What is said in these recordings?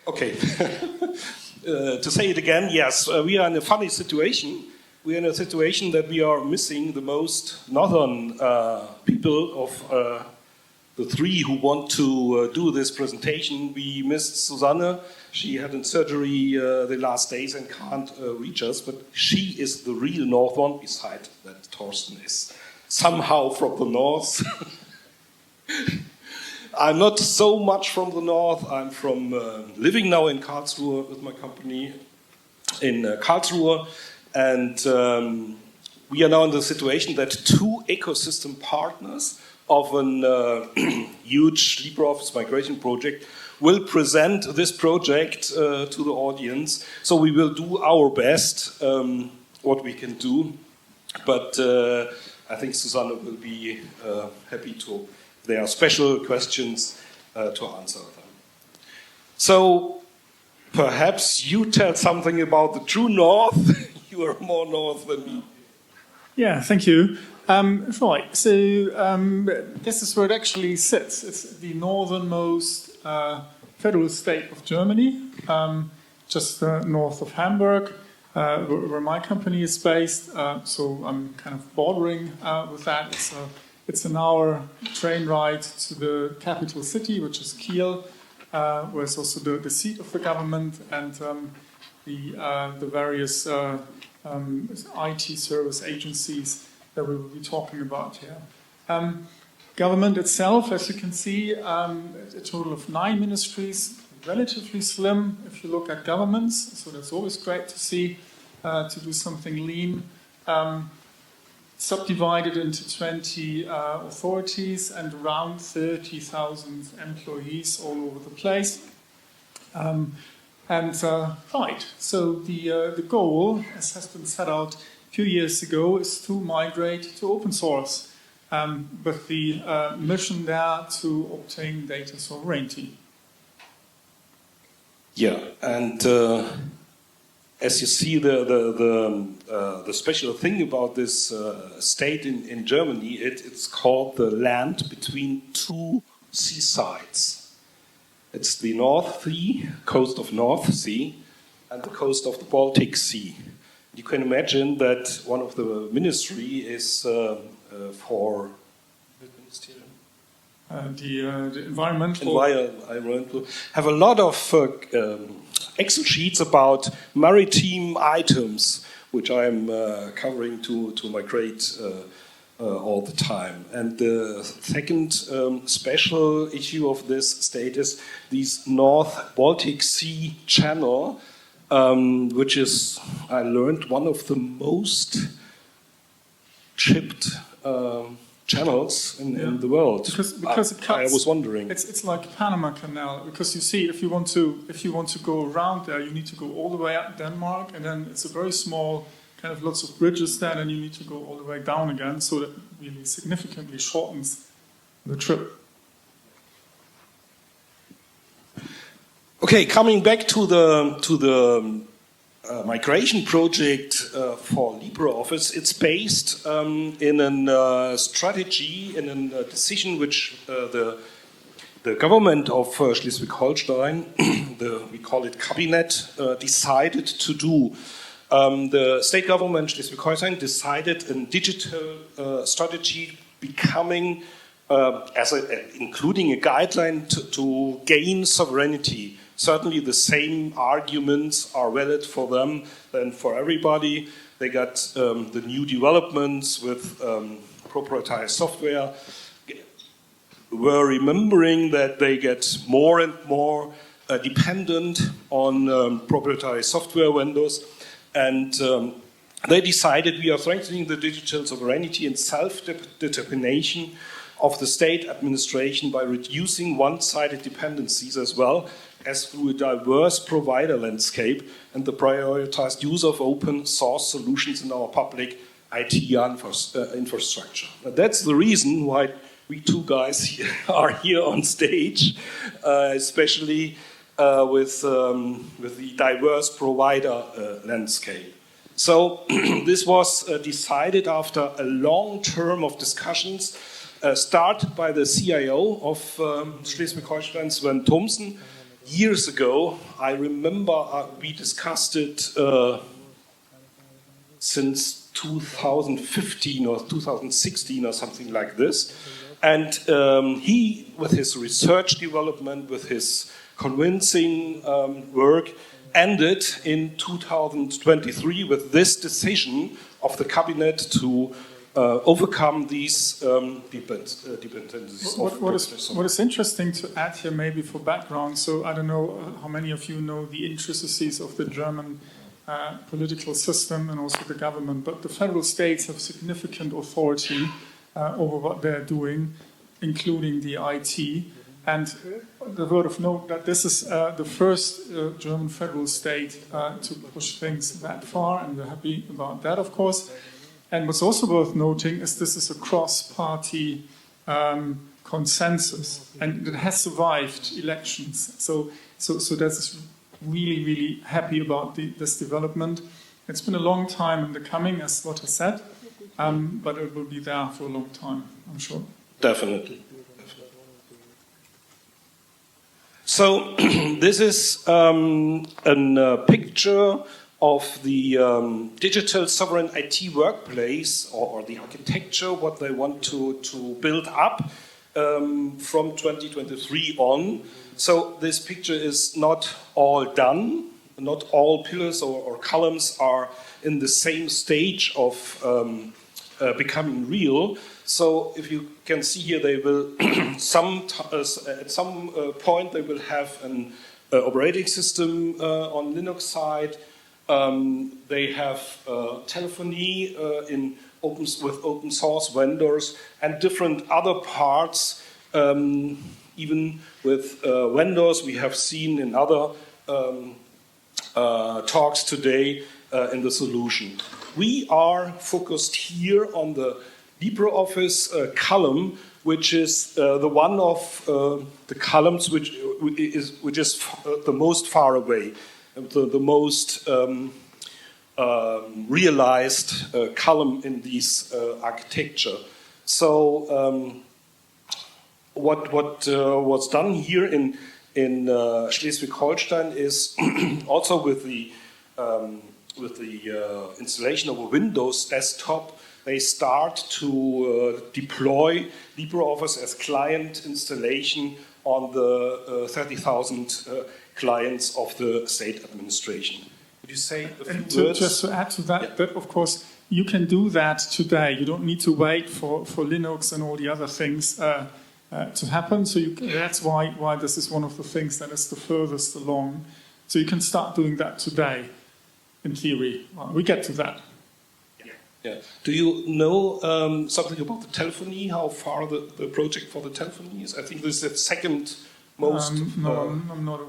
Okay. To say it again, yes, we are in a funny situation. We are in a situation that we are missing the most northern people of the three who want to do this presentation. We missed Susanne. She had a surgery the last days and can't reach us, but she is the real north one, beside that Thorsten is somehow from the north. I'm not so much from the north. I'm from living now in Karlsruhe with my company in Karlsruhe. And we are now in the situation that two ecosystem partners of a huge LibreOffice migration project will present this project to the audience. So we will do our best, what we can do. But I think Susanne will be happy to. There are special questions to answer them. So perhaps you tell something about the true north. You are more north than me. Yeah, thank you. Right, so this is where it actually sits. It's the northernmost federal state of Germany, just north of Hamburg, where my company is based. So I'm kind of bordering with that. It's an hour train ride to the capital city, which is Kiel, where it's also the seat of the government and the various IT service agencies that we will be talking about here. Government itself, as you can see, a total of 9 ministries, relatively slim if you look at governments, so that's always great to see, to do something lean. Subdivided into 20 authorities and around 30,000 employees all over the place. Right, so the goal, as has been set out a few years ago, is to migrate to open source, with the mission there to obtain data sovereignty. Yeah, and as you see, the special thing about this state in Germany, it's called the land between two seasides. It's the North Sea, coast of North Sea, and the coast of the Baltic Sea. You can imagine that one of the ministry is for the environmental. Have a lot of Excel sheets about maritime items, which I'm covering to migrate all the time. And the second special issue of this state is this North Baltic Sea channel, which is, I learned, one of the most chipped channels in the world. Because it cuts. I was wondering. It's like Panama Canal, because you see, if you want to go around there, you need to go all the way up Denmark, and then it's a very small, kind of lots of bridges there, and you need to go all the way down again, so that really significantly shortens the trip. Okay, coming back to the migration project for LibreOffice, it's based in a strategy, in a decision which the government of Schleswig-Holstein, we call it cabinet, decided to do. The state government Schleswig-Holstein decided a digital strategy becoming, including a guideline to gain sovereignty. Certainly the same arguments are valid for them than for everybody. They got the new developments with proprietary software. We're remembering that they get more and more dependent on proprietary software vendors. And they decided we are strengthening the digital sovereignty and self-determination of the state administration by reducing one-sided dependencies as well as through a diverse provider landscape and the prioritized use of open source solutions in our public IT infrastructure. Now, that's the reason why we two guys are here on stage, especially with the diverse provider landscape. So this was decided after a long term of discussions, started by the CIO of Schleswig-Holstein, Thorsten, years ago. I remember we discussed it since 2015 or 2016 or something like this. And he, with his research development, with his convincing work, ended in 2023 with this decision of the cabinet to overcome these dependencies. What is interesting to add here, maybe for background, so I don't know how many of you know the intricacies of the German political system and also the government, but the federal states have significant authority over what they're doing, including the IT. And the word of note that this is the first German federal state to push things that far, and we're happy about that, of course. And what's also worth noting is this is a cross-party consensus, and it has survived elections. So that's really, really happy about this development. It's been a long time in the coming, as Lothar said, but it will be there for a long time, I'm sure. Definitely. So this is a picture of the digital sovereign IT workplace or the architecture, what they want to build up from 2023 on. So this picture is not all done. Not all pillars or columns are in the same stage of becoming real. So if you can see here, they will at some point they will have an operating system on Linux side. They have telephony with open source vendors and different other parts, even with vendors we have seen in other talks today in the solution. We are focused here on the LibreOffice column, which is the one of the columns which is the most far away, the most realized column in this architecture. So what was done here in Schleswig-Holstein is also with the installation of a Windows desktop. They start to deploy LibreOffice as client installation on the 30,000 clients of the state administration. Would you say a few words? Just to add to that, that of course you can do that today. You don't need to wait for Linux and all the other things to happen. So that's why this is one of the things that is the furthest along. So you can start doing that today, in theory. Well, we get to that. Yeah. Do you know something about the telephony? How far the project for the telephony is? I think this is the second most. No, I'm not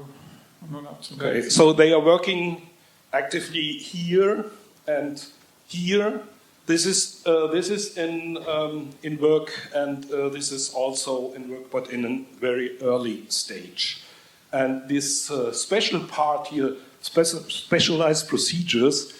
up to date. Okay, so they are working actively here and here. This is in work, and this is also in work, but in a very early stage. And this special part here, specialized procedures,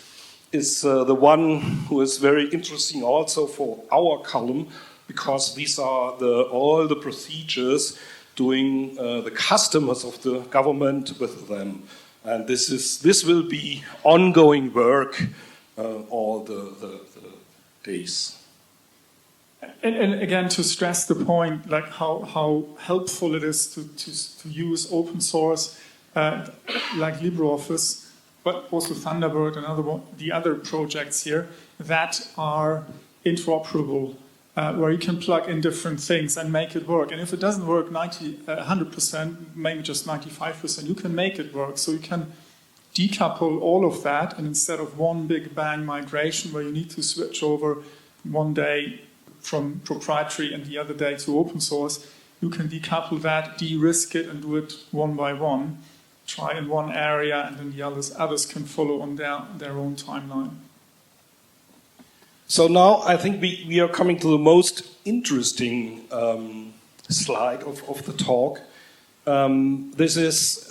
is the one who is very interesting also for our column, because these are all the procedures doing the customers of the government with them. And this will be ongoing work all the days. And again, to stress the point, like how helpful it is to use open source like LibreOffice, but also Thunderbird and the other projects here that are interoperable, where you can plug in different things and make it work. And if it doesn't work 100%, maybe just 95%, you can make it work. So you can decouple all of that, and instead of one big bang migration where you need to switch over one day from proprietary and the other day to open source, you can decouple that, de-risk it, and do it one by one. Try in one area, and then the others can follow on their own timeline. So now I think we are coming to the most interesting slide of the talk. This is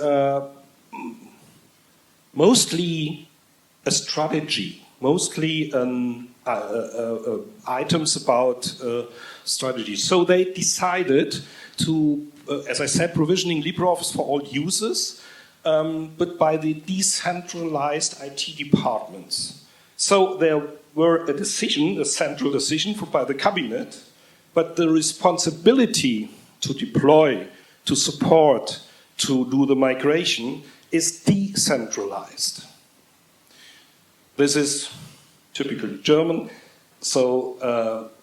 mostly a strategy, mostly items about strategy. So they decided to as I said, provisioning LibreOffice for all users, but by the decentralized IT departments. So there were a decision, a central decision by the cabinet, but the responsibility to deploy, to support, to do the migration is decentralized. This is typically German. So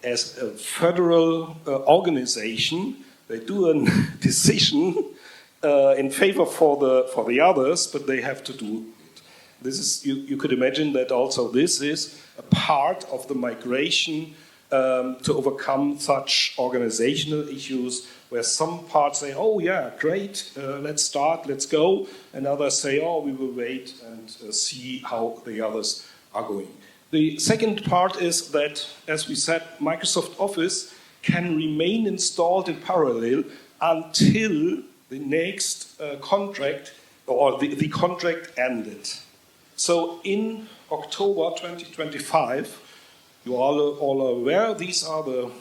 as a federal organization, they do a decision in favor for the others, but they have to do it. This is, you could imagine that also this is a part of the migration to overcome such organizational issues where some parts say, oh yeah, great, let's start, let's go, and others say, oh, we will wait and see how the others are going. The second part is that, as we said, Microsoft Office can remain installed in parallel until the next contract, or the contract ended. So in October 2025, you all are aware, these are the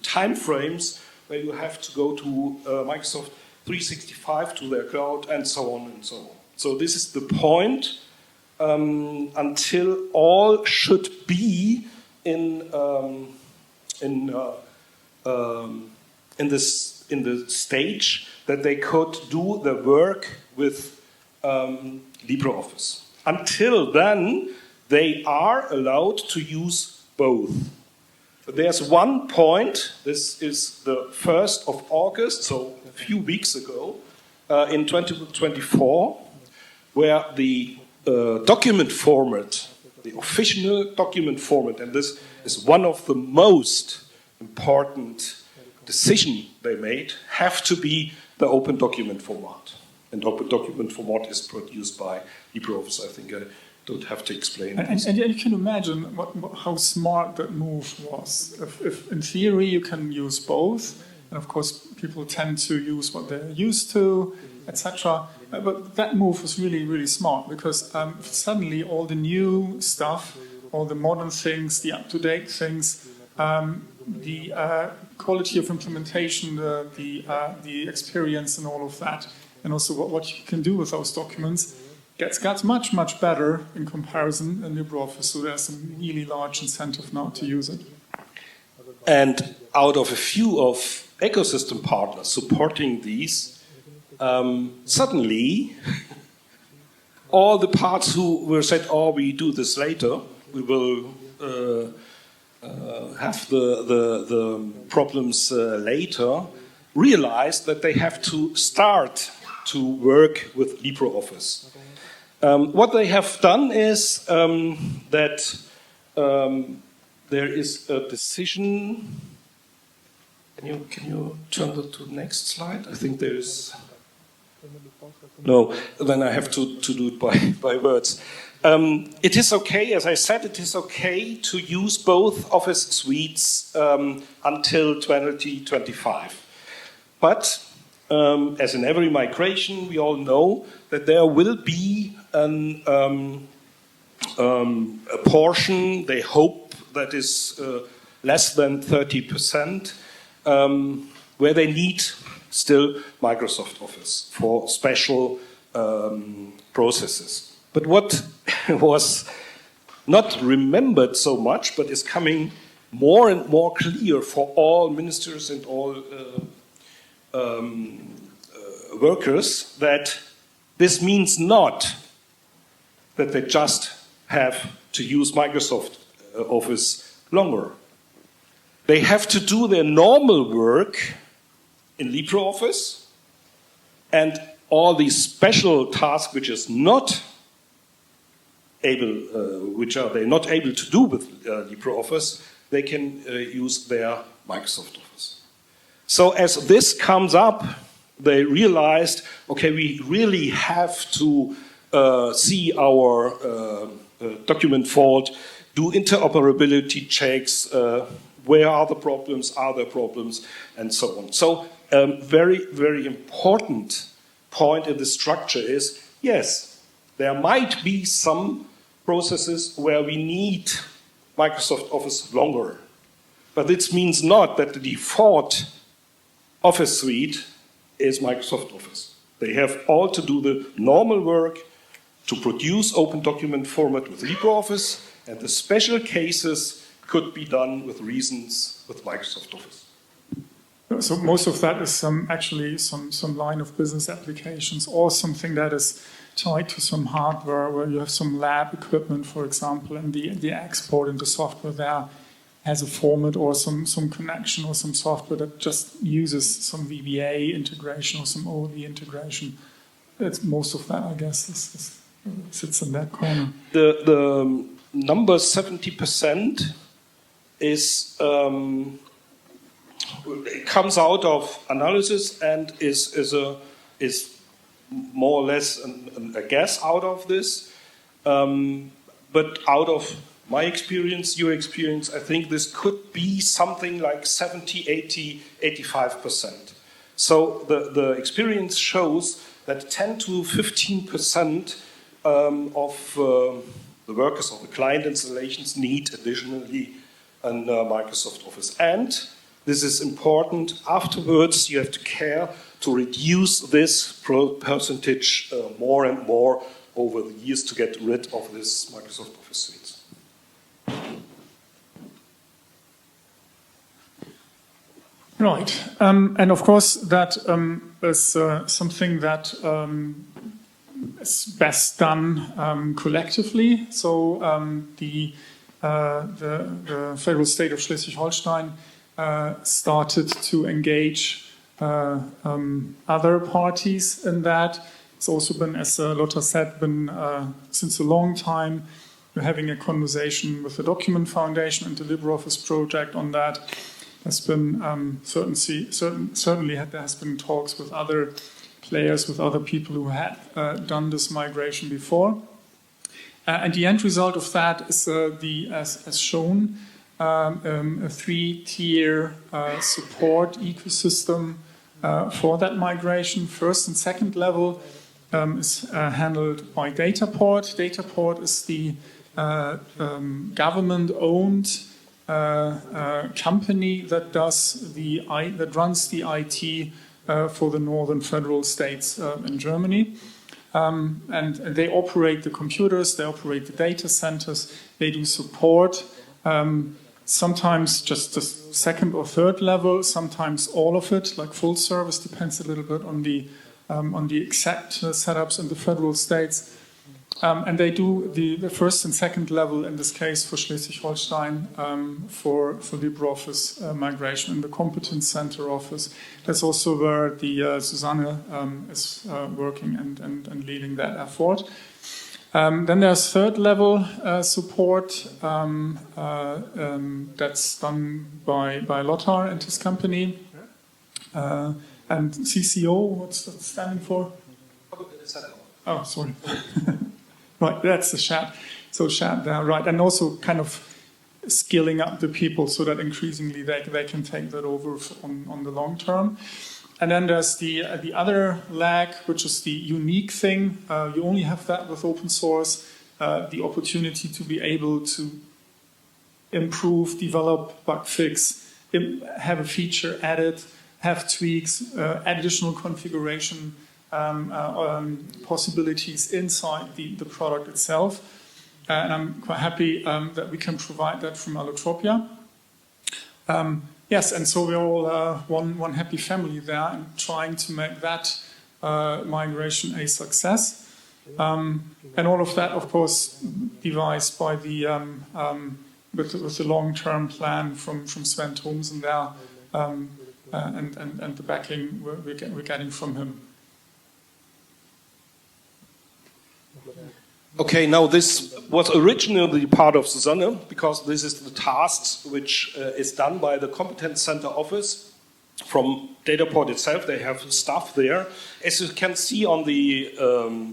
time frames where you have to go to Microsoft 365, to their cloud, and so on and so on. So this is the point until all should be in the stage that they could do the work with LibreOffice. Until then, they are allowed to use both. But there's one point, this is the 1st of August, so a few weeks ago, in 2024, where the document format, the official document format, and this is one of the most important decisions they made, have to be the open document format. And open document format is produced by LibreOffice. I think I don't have to explain it. And you can imagine how smart that move was. If in theory you can use both, and of course people tend to use what they're used to, etc. But that move was really, really smart because suddenly all the new stuff, all the modern things, the up-to-date things, the quality of implementation, the experience and all of that, and also what you can do with those documents gets much, much better in comparison in LibreOffice. So there's a really large incentive now to use it. And out of a few of ecosystem partners supporting these, suddenly all the parts who were said, oh, we do this later, we will have the problems later, realized that they have to start to work with LibreOffice. What they have done is that there is a decision. Can you turn to the next slide? I think there is. No, then I have to do it by words. It is okay, as I said, it is okay to use both Office suites until 2025. But as in every migration, we all know that there will be a portion, they hope, that is less than 30%, where they need still Microsoft Office for special processes. But what was not remembered so much, but is coming more and more clear for all ministers and all workers, that this means not that they just have to use Microsoft Office longer. They have to do their normal work in LibreOffice, and all these special tasks which is not able, which are they not able to do with LibreOffice, they can use their Microsoft Office. So as this comes up, they realized, okay, we really have to see our document vault, do interoperability checks, where are the problems, are there problems, and so on. So very, very important point in the structure is, yes, there might be some processes where we need Microsoft Office longer. But this means not that the default Office suite is Microsoft Office. They have all to do the normal work to produce open document format with LibreOffice, and the special cases could be done with reasons with Microsoft Office. So most of that is actually some line of business applications or something that is tied to some hardware where you have some lab equipment, for example, and the export into software there has a format or some connection or some software that just uses some VBA integration or some ODF integration. It's most of that, I guess, sits in that corner. The number 70% is it comes out of analysis and is more or less a guess out of this. But out of my experience, your experience, I think this could be something like 70, 80, 85%. So the experience shows that 10 to 15% of the workers of the client installations need additionally a Microsoft Office. And this is important. Afterwards, you have to care to reduce this percentage more and more over the years to get rid of this Microsoft Office suites. Right. And of course, that is something that is best done collectively. So the federal state of Schleswig-Holstein started to engage other parties in that. It's also been, as Lothar said, since a long time. We're having a conversation with the Document Foundation and the LibreOffice project on that. There's been certainly there has been talks with other players, with other people who had done this migration before. And the end result of that is as shown. A three-tier support ecosystem for that migration. First and second level is handled by Dataport. Dataport is the government-owned company that runs the IT for the northern federal states in Germany. And they operate the computers, they operate the data centers, they do support. Sometimes just the second or third level, sometimes all of it, like full service, depends a little bit on the exact setups in the federal states. And they do the first and second level, in this case for Schleswig-Holstein, for LibreOffice migration in the Competence Center office. That's also where the Susanne is working and leading that effort. Then there's third level support that's done by Lothar and his company. And CCO, what's that standing for? Oh, sorry. Right, that's the chat. So chat there, right. And also kind of skilling up the people so that increasingly they can take that over on the long term. And then there's the other leg, which is the unique thing. You only have that with open source, the opportunity to be able to improve, develop, bug fix, have a feature added, have tweaks, additional configuration possibilities inside the product itself. And I'm quite happy that we can provide that from Allotropia. Yes, and so we're all one happy family there and trying to make that migration a success. And all of that, of course, devised by the with the long-term plan from Sven Thomsen there, and the backing we're getting from him. Okay, now this was originally part of Susanne, because this is the task which is done by the Competence Center office. From Dataport itself, they have staff there. As you can see on the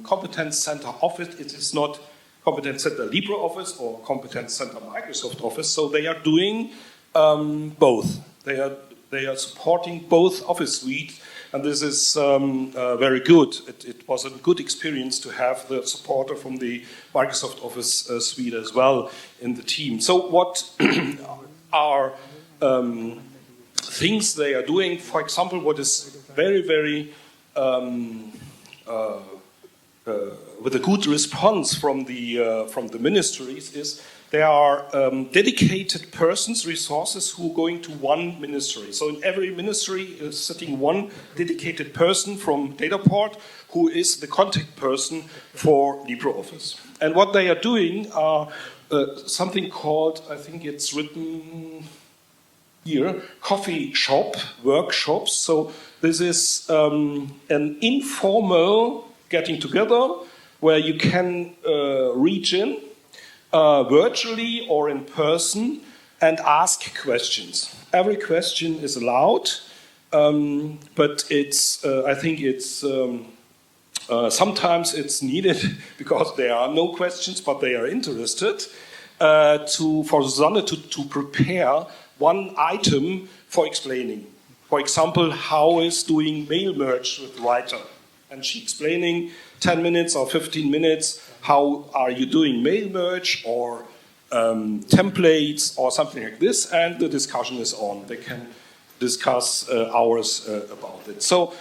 Competence Center office, it is not Competence Center LibreOffice or Competence Center Microsoft Office, so they are doing both. They are supporting both office suites. And this is very good. It was a good experience to have the supporter from the Microsoft Office suite as well in the team. So what are things they are doing. For example, what is very, very with a good response from the ministries is there are dedicated persons, resources who are going to one ministry. So in every ministry is sitting one dedicated person from Dataport who is the contact person for LibreOffice. And what they are doing are something called, I think it's written here, coffee shop workshops. So this is an informal getting together where you can reach in virtually or in person and ask questions. Every question is allowed, but it's I think it's sometimes it's needed because there are no questions, but they are interested for Susanne to prepare one item for explaining. For example, how is doing mail merge with writer? And she explaining 10 minutes or 15 minutes, how are you doing mail merge or templates or something like this, and the discussion is on. They can discuss hours about it. So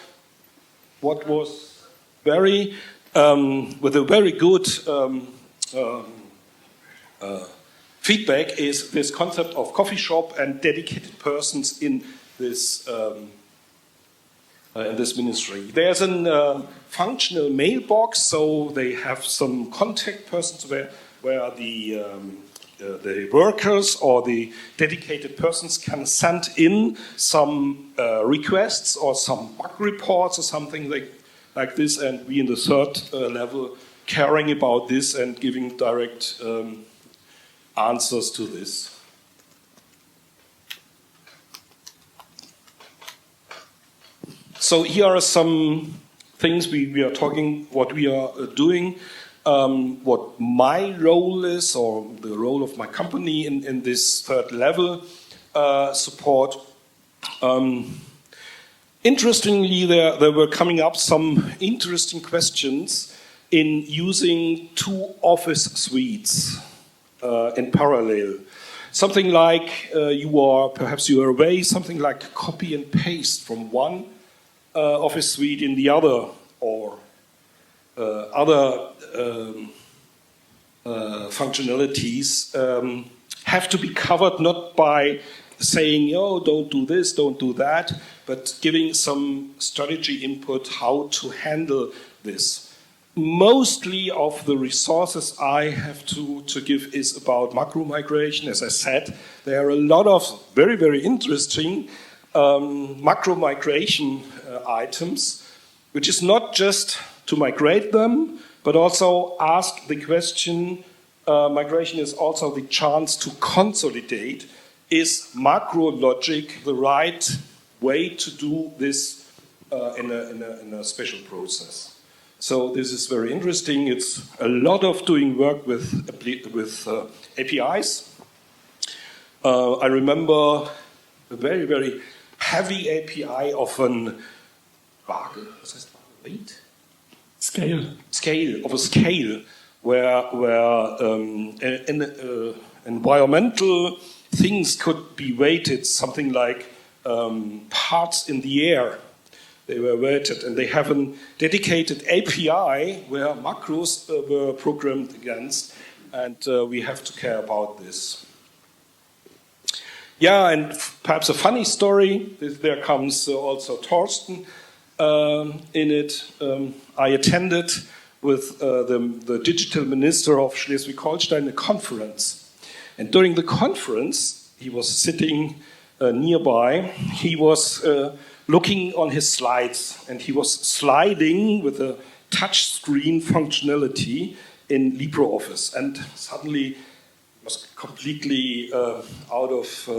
what was very, with a very good feedback is this concept of coffee shop and dedicated persons in this ministry. There's a functional mailbox, so they have some contact persons where the workers or the dedicated persons can send in some requests or some bug reports or something like this, and we in the third level caring about this and giving direct answers to this. So here are some things we are talking, what we are doing, what my role is, or the role of my company in this third level support. Interestingly, there were coming up some interesting questions in using two office suites in parallel. Something like perhaps you are away, something like copy and paste from one office suite in the other, or other functionalities have to be covered not by saying, oh, don't do this, don't do that, but giving some strategy input how to handle this. Mostly of the resources I have to give is about macro migration. As I said, there are a lot of very, very interesting macro migration items, which is not just to migrate them, but also ask the question, migration is also the chance to consolidate. Is macro logic the right way to do this in a special process? So this is very interesting. It's a lot of doing work with APIs. I remember a very, very heavy API of an scale, where environmental things could be weighted, something like parts in the air. They were weighted, and they have a dedicated API where macros were programmed against, and we have to care about this. Yeah, and perhaps a funny story, there comes also Thorsten in it. I attended with the digital minister of Schleswig-Holstein a conference. And during the conference, he was sitting nearby. He was looking on his slides, and he was sliding with a touch screen functionality in LibreOffice. And suddenly was completely out of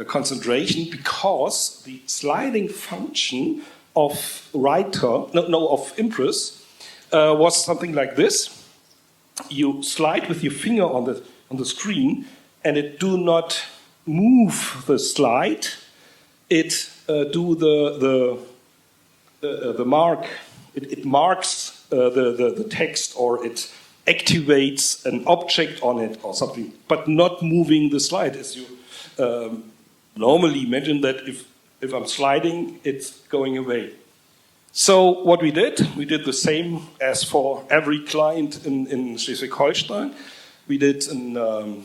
concentration because the sliding function of of Impress was something like this. You slide with your finger on the screen, and it do not move the slide. It do the mark. It marks the text, or it activates an object on it or something, but not moving the slide, as you normally imagine that if If I'm sliding, it's going away. So what we did the same as for every client in Schleswig-Holstein. We did a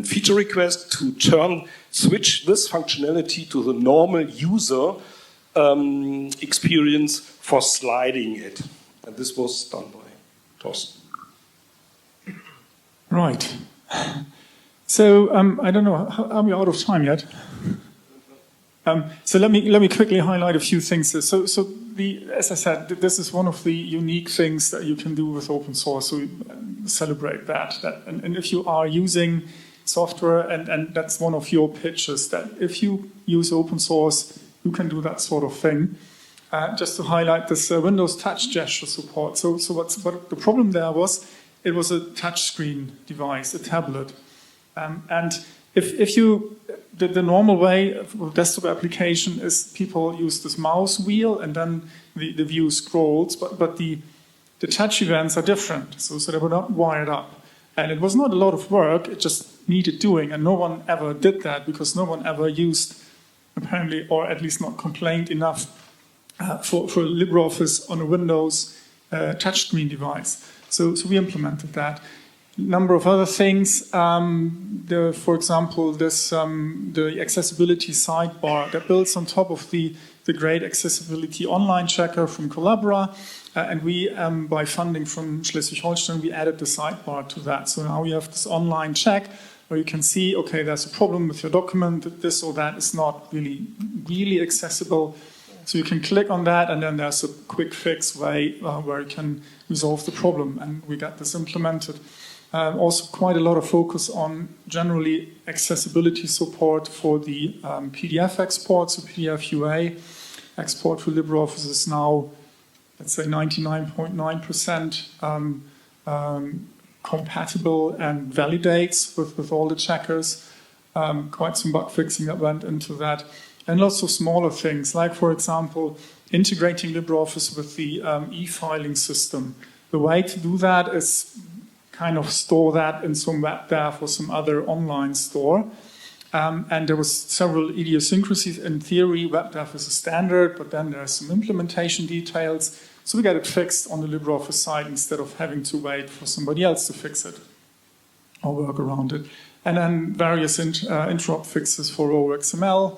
feature request to switch this functionality to the normal user experience for sliding it. And this was done by Thorsten. Right. So I don't know, are we out of time yet? So let me quickly highlight a few things. So as I said, this is one of the unique things that you can do with open source. So we celebrate that. And if you are using software, and that's one of your pitches, that if you use open source, you can do that sort of thing. Just to highlight this Windows touch gesture support. So what the problem there was, it was a touchscreen device, a tablet. And if you, the normal way of desktop application is people use this mouse wheel and then the view scrolls, but the touch events are different. So they were not wired up. And it was not a lot of work, it just needed doing. And no one ever did that because no one ever used, apparently, or at least not complained enough for LibreOffice on a Windows touchscreen device. So we implemented that. Number of other things, for example, the accessibility sidebar that builds on top of the great accessibility online checker from Collabora, and we, by funding from Schleswig-Holstein, we added the sidebar to that. So now you have this online check where you can see, okay, there's a problem with your document, that this or that is not really accessible. So you can click on that, and then there's a quick fix way where you can resolve the problem, and we got this implemented. Also quite a lot of focus on generally accessibility support for the PDF export, so PDF UA export for LibreOffice is now, let's say 99.9% compatible and validates with all the checkers. Quite some bug fixing that went into that. And lots of smaller things, like for example, integrating LibreOffice with the e-filing system. The way to do that is kind of store that in some web dev or some other online store. And there was several idiosyncrasies. In theory, web dev is a standard, but then there's some implementation details. So we got it fixed on the LibreOffice side instead of having to wait for somebody else to fix it or work around it. And then various interop fixes for OXML.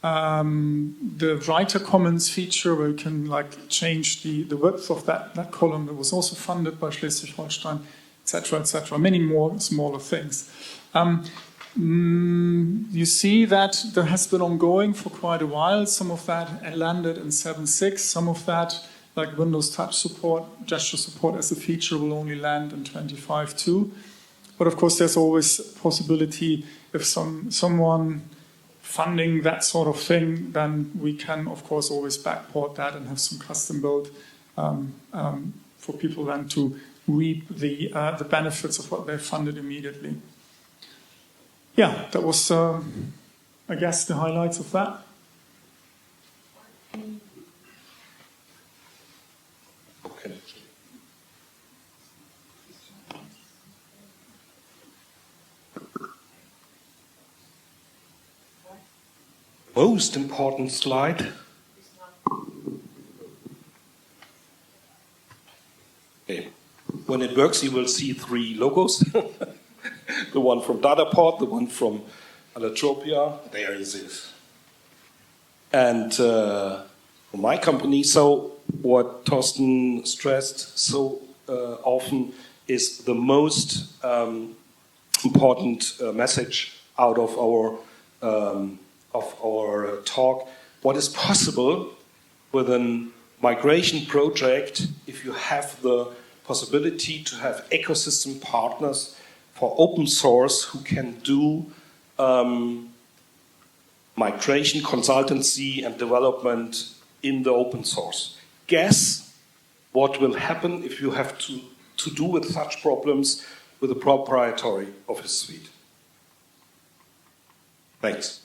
The writer comments feature where you can change the width of that column that was also funded by Schleswig-Holstein, etc., etc. Many more smaller things. You see that there has been ongoing for quite a while. Some of that landed in 7.6. Some of that, like Windows Touch support, gesture support as a feature, will only land in 25.2. But of course, there's always a possibility if someone funding that sort of thing, then we can, of course, always backport that and have some custom build for people then to reap the benefits of what they funded immediately. Yeah, that was, I guess, the highlights of that. Okay. Most important slide. Okay. When it works, you will see 3 logos. The one from Dataport, the one from Allotropia. There it is. And for my company, so what Thorsten stressed so often is the most important message out of our talk. What is possible with a migration project if you have the possibility to have ecosystem partners for open source who can do migration, consultancy, and development in the open source. Guess what will happen if you have to do with such problems with a proprietary Office suite. Thanks.